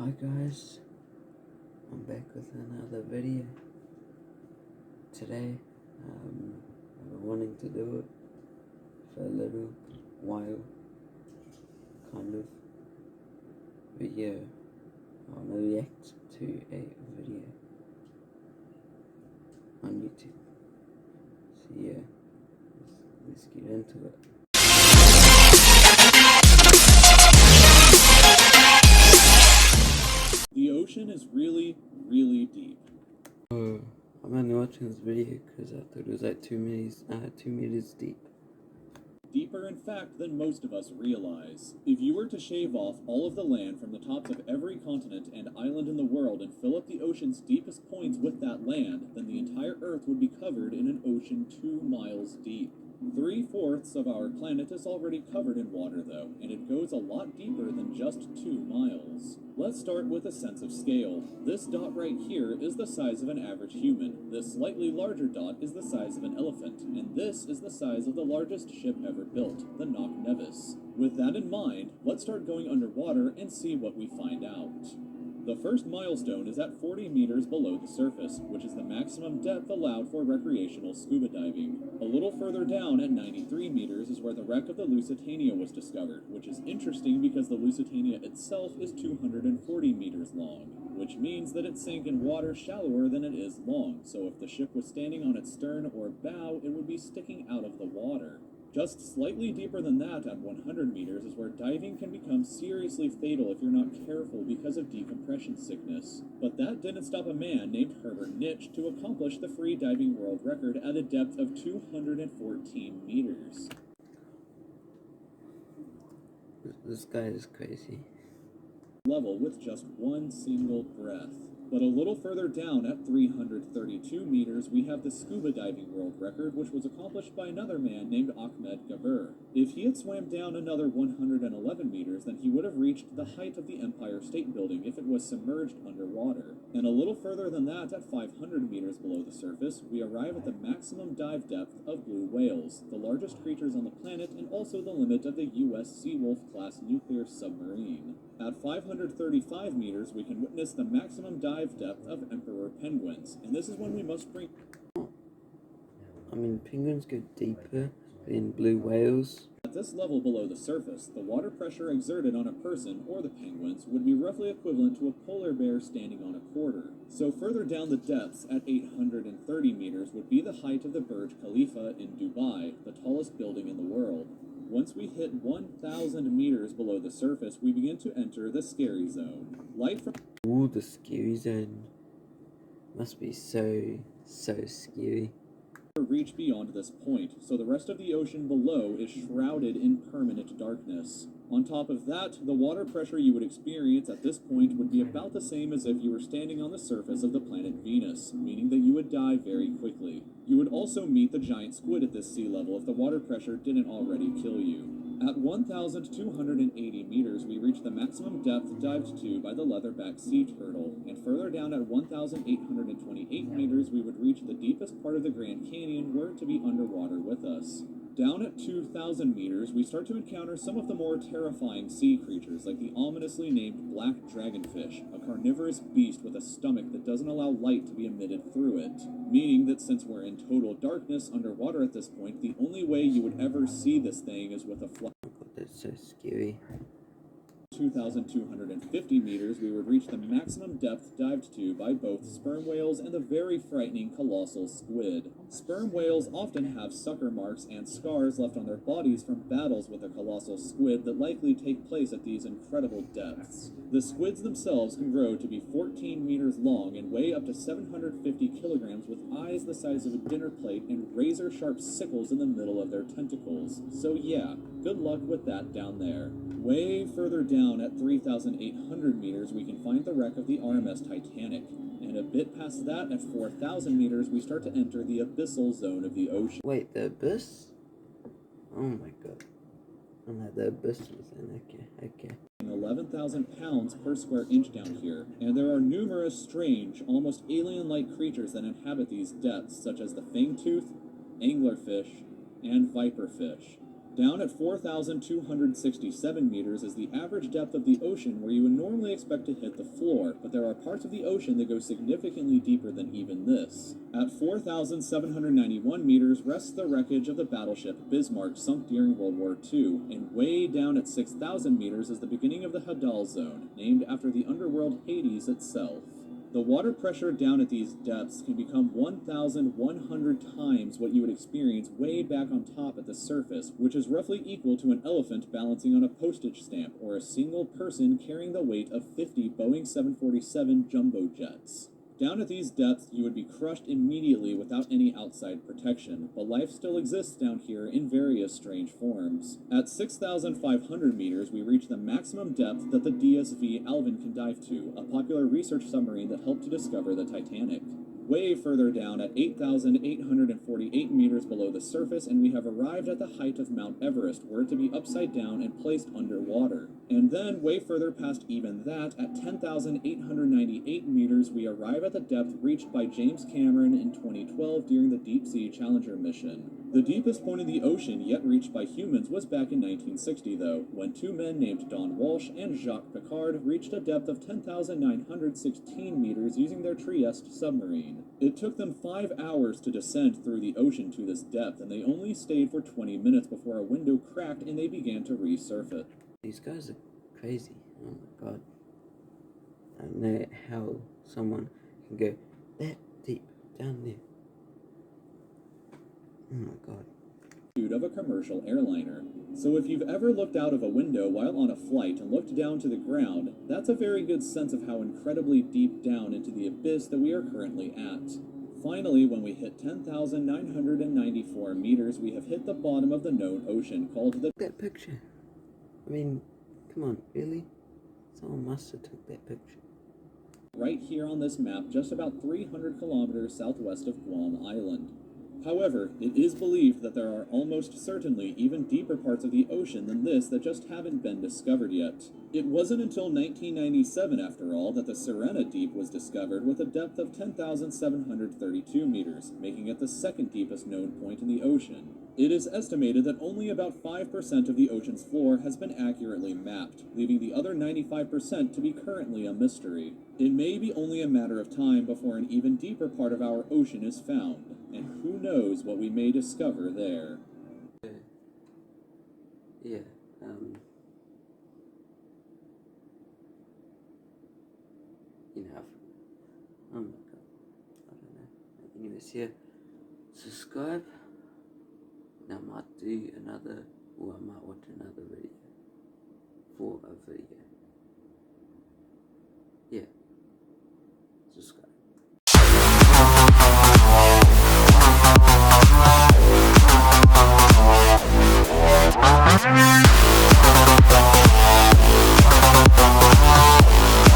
Hi guys, I'm back with another video. Today, I've been wanting to do it for a little while, kind of, but yeah, I want to react to a video on YouTube. So yeah, let's get into it. The ocean is really, really deep. I'm only watching this video because I thought it was like 2 meters deep. Deeper, in fact, than most of us realize. If you were to shave off all of the land from the tops of every continent and island in the world and fill up the ocean's deepest points with that land, then the entire Earth would be covered in an ocean 2 miles deep. 3/4 of our planet is already covered in water, though, and it goes a lot deeper than just 2 miles. Let's start with a sense of scale. This dot right here is the size of an average human. This slightly larger dot is the size of an elephant, and this is the size of the largest ship ever built, the Knock Nevis. With that in mind, let's start going underwater and see what we find out. The first milestone is at 40 meters below the surface, which is the maximum depth allowed for recreational scuba diving. A little further down at 93 meters is where the wreck of the Lusitania was discovered, which is interesting because the Lusitania itself is 240 meters long, which means that it sank in water shallower than it is long, so if the ship was standing on its stern or bow, it would be sticking out of the water. Just slightly deeper than that, at 100 meters, is where diving can become seriously fatal if you're not careful because of decompression sickness. But that didn't stop a man named Herbert Nitsch to accomplish the free diving world record at a depth of 214 meters. This guy is crazy. Level with just one single breath. But a little further down at 332 meters, we have the scuba diving world record, which was accomplished by another man named Ahmed Gabir. If he had swam down another 111 meters, then he would have reached the height of the Empire State Building if it was submerged underwater. And a little further than that, at 500 meters below the surface, we arrive at the maximum dive depth of blue whales, the largest creatures on the planet and also the limit of the U.S. Seawolf class nuclear submarine. At 535 meters, we can witness the maximum dive depth of emperor penguins, and this is when we must bring... I mean, penguins go deeper than blue whales. At this level below the surface, the water pressure exerted on a person, or the penguins, would be roughly equivalent to a polar bear standing on a quarter. So further down the depths, at 830 meters, would be the height of the Burj Khalifa in Dubai, the tallest building in the world. Once we hit 1,000 meters below the surface, we begin to enter the scary zone. Light from... Ooh, the scary zone. Must be so scary. Reach beyond this point, so the rest of the ocean below is shrouded in permanent darkness. On top of that, the water pressure you would experience at this point would be about the same as if you were standing on the surface of the planet Venus, meaning that you would die very quickly. You would also meet the giant squid at this sea level if the water pressure didn't already kill you. At 1,280 meters, we reach the maximum depth dived to by the leatherback sea turtle, and further down at 1,828 meters, we would reach the deepest part of the Grand Canyon, were it to be underwater with us. Down at 2,000 meters, we start to encounter some of the more terrifying sea creatures, like the ominously named black dragonfish, a carnivorous beast with a stomach that doesn't allow light to be emitted through it, meaning that since we're in total darkness underwater at this point, the only way you would ever see this thing is with a Oh god, that's so scary. 2,250 meters, we would reach the maximum depth dived to by both sperm whales and the very frightening colossal squid. Sperm whales often have sucker marks and scars left on their bodies from battles with the colossal squid that likely take place at these incredible depths. The squids themselves can grow to be 14 meters long and weigh up to 750 kilograms with eyes the size of a dinner plate and razor-sharp sickles in the middle of their tentacles. So yeah, good luck with that down there. Way further down at 3,800 meters, we can find the wreck of the RMS Titanic. And a bit past that, at 4,000 meters, we start to enter the abyssal zone of the ocean. Wait, the abyss? Oh my god. Oh no, the abyss was in. Okay. 11,000 pounds per square inch down here, and there are numerous strange, almost alien-like creatures that inhabit these depths, such as the fangtooth, anglerfish, and viperfish. Down at 4,267 meters is the average depth of the ocean where you would normally expect to hit the floor, but there are parts of the ocean that go significantly deeper than even this. At 4,791 meters rests the wreckage of the battleship Bismarck sunk during World War II, and way down at 6,000 meters is the beginning of the Hadal Zone, named after the underworld Hades itself. The water pressure down at these depths can become 1,100 times what you would experience way back on top at the surface, which is roughly equal to an elephant balancing on a postage stamp or a single person carrying the weight of 50 Boeing 747 jumbo jets. Down at these depths, you would be crushed immediately without any outside protection, but life still exists down here in various strange forms. At 6,500 meters, we reach the maximum depth that the DSV Alvin can dive to, a popular research submarine that helped to discover the Titanic. Way further down at 8,848 meters below the surface, and we have arrived at the height of Mount Everest, were it to be upside down and placed underwater. And then, way further past even that, at 10,898 meters, we arrive at the depth reached by James Cameron in 2012 during the Deep Sea Challenger mission. The deepest point in the ocean yet reached by humans was back in 1960, though, when two men named Don Walsh and Jacques Piccard reached a depth of 10,916 meters using their Trieste submarine. It took them 5 hours to descend through the ocean to this depth, and they only stayed for 20 minutes before a window cracked and they began to resurface. These guys are crazy. Oh my god. I don't know how someone can go that deep down there. Oh my god. Of a commercial airliner. So if you've ever looked out of a window while on a flight and looked down to the ground, that's a very good sense of how incredibly deep down into the abyss that we are currently at. Finally, when we hit 10,994 meters, we have hit the bottom of the known ocean, called the... That picture. I mean, come on, really? Someone must have took that picture. Right here on this map, just about 300 kilometers southwest of Guam Island. However, it is believed that there are almost certainly even deeper parts of the ocean than this that just haven't been discovered yet. It wasn't until 1997, after all, that the Serena Deep was discovered with a depth of 10,732 meters, making it the second deepest known point in the ocean. It is estimated that only about 5% of the ocean's floor has been accurately mapped, leaving the other 95% to be currently a mystery. It may be only a matter of time before an even deeper part of our ocean is found, and who knows what we may discover there. Yeah, enough. Oh my god. I don't know. Anyways, yeah. Subscribe. And I might do another, or I might watch another video for a video. Yeah. Subscribe.